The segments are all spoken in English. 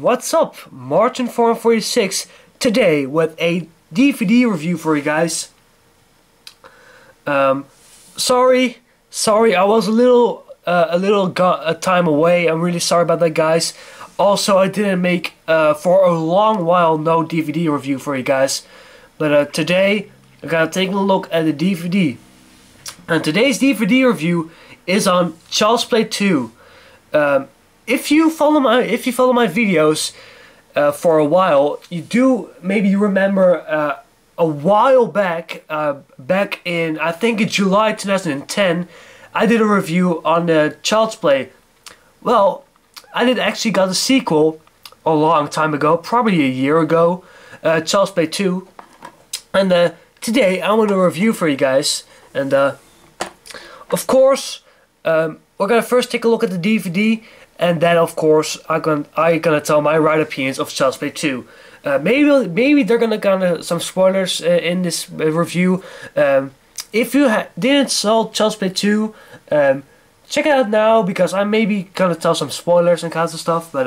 What's up? Martin 446 today with a DVD review for you guys. Sorry, I was a time away. I'm really sorry about that, guys. Also, I didn't make for a long while no DVD review for you guys, but today I gotta take a look at the DVD. And today's DVD review is on Child's Play 2. If you follow my videos for a while, maybe remember a while back, back in I think in July 2010, I did a review on Child's Play. Well, I did actually got a sequel a long time ago, probably a year ago, Child's Play 2, and today I want to review for you guys. And of course, we're gonna first take a look at the DVD. And then, of course, I'm gonna tell my right opinions of Child's Play 2. Maybe they're gonna some spoilers in this review. If you didn't saw Child's Play 2, check it out now, because I maybe gonna tell some spoilers and kinds of stuff. But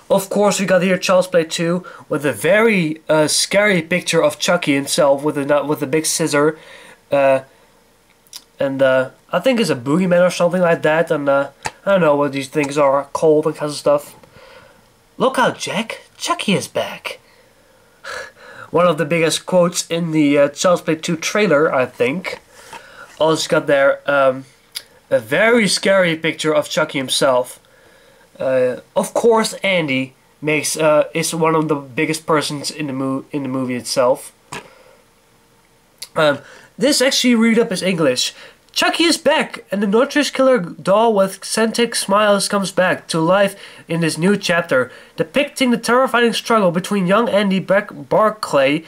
of course, we got here Child's Play 2 with a very scary picture of Chucky himself with a big scissor, and I think it's a boogeyman or something like that. And I don't know what these things are called and kinds of stuff. Look out, Jack! Chucky is back! One of the biggest quotes in the Child's Play 2 trailer, I think. Also got there a very scary picture of Chucky himself. Of course, Andy is one of the biggest persons in the movie itself. This actually read up as English. Chucky is back, and the notorious killer doll with eccentric smiles comes back to life in this new chapter, depicting the terrifying struggle between young Andy Barclay,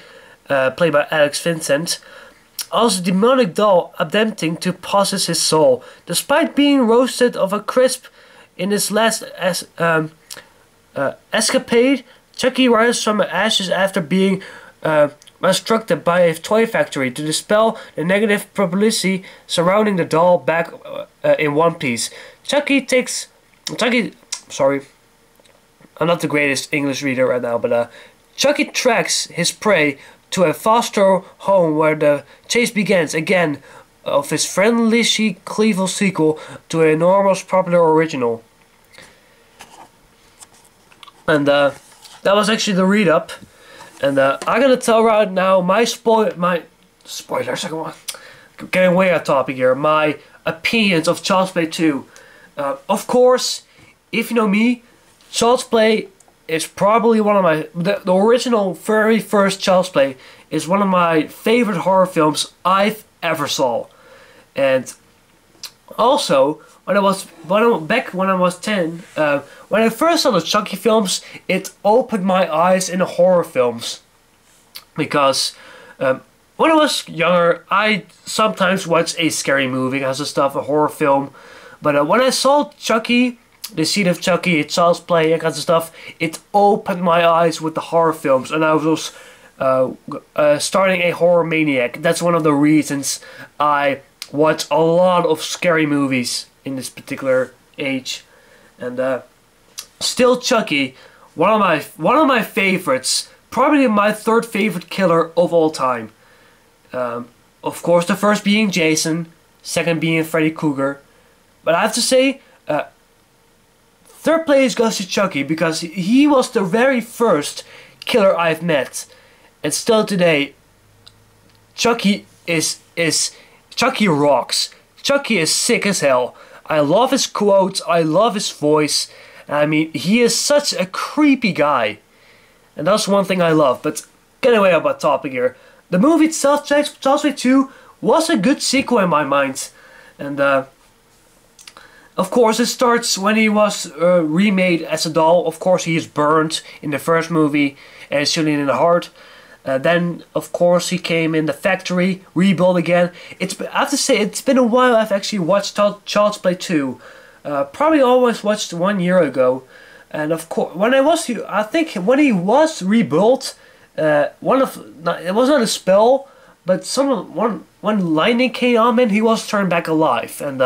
played by Alex Vincent, as a demonic doll attempting to possess his soul. Despite being roasted of a crisp in his last escapade, Chucky rises from the ashes after being instructed by a toy factory to dispel the negative publicity surrounding the doll back in one piece. Sorry, I'm not the greatest English reader right now, but Chucky tracks his prey to a foster home where the chase begins again of his friendly Cleveland sequel to an enormous popular original. And that was actually the read up. And I'm gonna tell right now my spoilers. Getting way off topic here. My opinions of Child's Play 2. Of course, if you know me, Child's Play is probably one of the original very first Child's Play is one of my favorite horror films I've ever saw. And also, when I was 10, when I first saw the Chucky films, it opened my eyes in horror films. Because when I was younger, I sometimes watched a scary movie, kinds of stuff, a horror film. But when I saw Chucky, the Seed of Chucky, Child's Play, and kinds of stuff, it opened my eyes with the horror films, and I was starting a horror maniac. That's one of the reasons I watch a lot of scary movies in this particular age. And still Chucky, one of my favorites, probably my third favorite killer of all time. Of course, the first being Jason, second being Freddy Krueger, but I have to say third place goes to Chucky, because he was the very first killer I've met. And still today, Chucky Chucky rocks. Chucky is sick as hell. I love his quotes, I love his voice. I mean, he is such a creepy guy. And that's one thing I love. But get away about topic here. The movie itself, Child's Play 2, was a good sequel in my mind. And of course, it starts when he was remade as a doll. Of course, he is burned in the first movie and shooting in the heart. Then, of course, he came in the factory, rebuilt again. I have to say, it's been a while I've actually watched Child's Play 2. Probably always watched 1 year ago. And of course, I think when he was rebuilt, it was not a spell, but when lightning came on him, he was turned back alive. And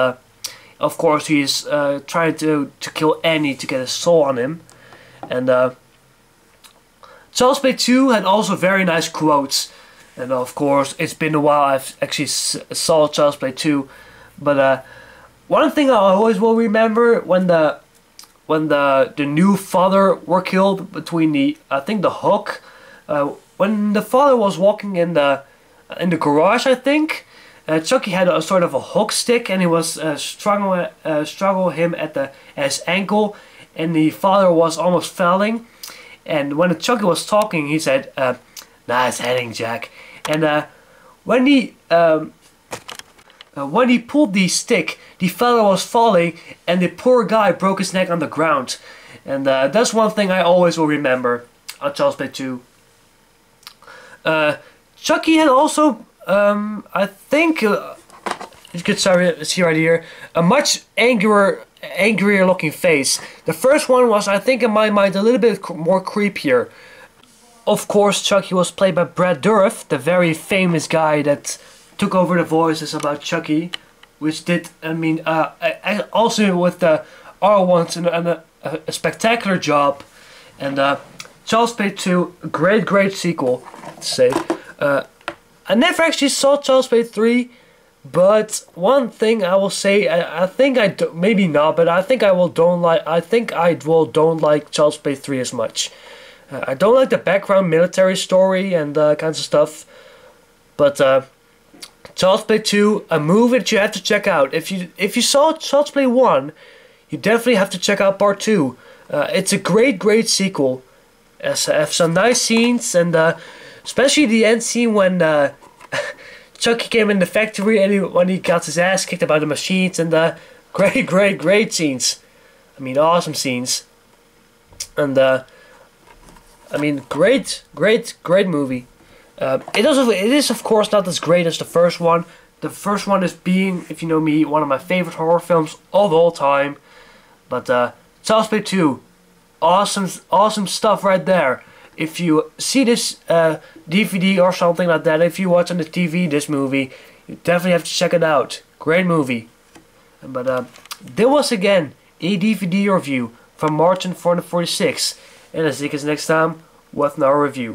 Of course, he's trying to kill Annie to get his soul on him. And Child's Play 2 had also very nice quotes. And of course, it's been a while I've actually saw Child's Play 2. But one thing I always will remember when the new father were killed between I think the hook. When the father was walking in the garage, I think. Chucky had a sort of a hook stick, and he was struggling him at his ankle, and the father was almost falling. And when Chucky was talking, he said, "Nice heading, Jack." And when he pulled the stick, the fella was falling, and the poor guy broke his neck on the ground. And that's one thing I always will remember on Child's Play 2. Chucky had also, I think, you could see right here, a much angrier looking face. The first one was, I think in my mind, a little bit more creepier. Of course, Chucky was played by Brad Dourif, the very famous guy that took over the voices about Chucky, which did, also with the R1s and a spectacular job. And Child's Play 2, great sequel, to say. I never actually saw Child's Play 3, but one thing I will say, I think maybe not, but I think I don't like Child's Play 3 as much. I don't like the background military story and kinds of stuff, but Child's Play 2, a movie that you have to check out. If you saw Child's Play 1, you definitely have to check out Part 2. It's a great sequel. It has some nice scenes, and especially the end scene when Chucky came in the factory and when he got his ass kicked by the machines, and great scenes. I mean, awesome scenes. And great movie. It is of course not as great as the first one. The first one is, being, if you know me, one of my favorite horror films of all time. But Child's Play 2, awesome stuff right there. If you see this DVD or something like that, if you watch on the TV this movie, you definitely have to check it out. Great movie. But there was again a DVD review from Martin 446. And I'll see you guys next time with another review.